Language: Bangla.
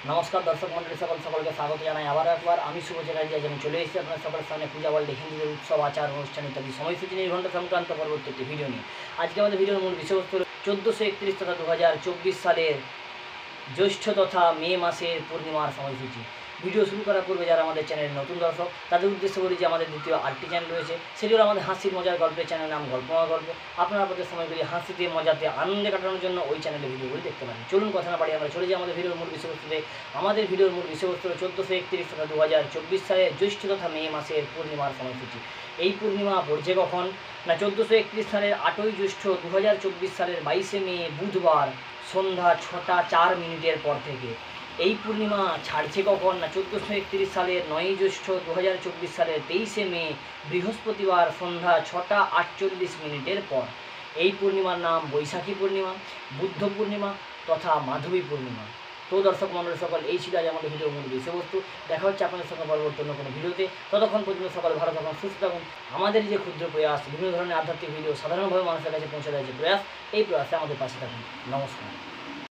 नमस्कार दर्शक मंडली सकल के स्वागत जानाई आबार एकबार आमी शुभ চ্যাটার্জি आज আমি চলে এসেছি আপনাদের সকলের সামনে পূজা ওয়ার্ল্ড হিন্দুদের উৎসব আচার অনুষ্ঠান ইত্যাদি সময়সূচি নির্ঘণ্ট সংক্রান্ত পরবর্তী একটি ভিডিও নিয়ে আজকে আমাদের ভিডিওর মূল বিষয়বস্তু 1431 তথা 2024 সালের জ্যৈষ্ঠ তথা মে মাসের পূর্ণিমার সময়সূচি। ভিডিও শুরু করার পূর্বে যারা আমাদের চ্যানেলের নতুন দর্শক তাদের উদ্দেশ্যে বলি যে আমাদের দ্বিতীয় আরেকটি চ্যানেল রয়েছে, সেটি হলো আমাদের হাসির মজার গল্পের চ্যানেল, নাম গল্পময় গল্প। আপনারা আপনাদের সময়গুলি হাসিতে মজাতে আনন্দে কাটানোর জন্য ওই চ্যানেলের ভিডিওগুলি দেখতে পারেন। চলুন কথা না বাড়িয়ে আমরা চলে যাই আমাদের ভিডিওর মূল বিষয়বস্তুতে। আমাদের ভিডিওর মূল বিষয়বস্তু 1431 তথা 2024 সালের জ্যৈষ্ঠ তথা মে মাসের পূর্ণিমার সময়সূচি। এই পূর্ণিমা পড়ছে কখন না 1431 সালের 8ই জ্যৈষ্ঠ 2024 সালের 22শে মে বুধবার সন্ধ্যা 6টা 4 মিনিটের পর থেকে। এই পূর্ণিমা ছাড়ছে কখন না 1431 সালের 9ই জ্যৈষ্ঠ 2024 সালের 23শে মে বৃহস্পতিবার সন্ধ্যা 6টা 48 মিনিটের পর। এই পূর্ণিমার নাম বৈশাখী পূর্ণিমা, বুদ্ধ পূর্ণিমা তথা মাধবী পূর্ণিমা। তো দর্শক মণ্ডলী সকল, এই ছিল আজ আমাদের ভিডিওর মূল বিষয়বস্তু। দেখা হচ্ছে আপনাদের সঙ্গে পরবর্তী অন্য কোনো ভিডিওতে। ততক্ষণ পর্যন্ত সকল ভালো থাকুন, সুস্থ থাকুন। আমাদের যে ক্ষুদ্র প্রয়াস, বিভিন্ন ধরনের আধ্যাত্মিক ভিডিও সাধারণভাবে মানুষের কাছে পৌঁছে দেওয়ার যে প্রয়াস, এই প্রয়াসে আমাদের পাশে থাকুন। নমস্কার।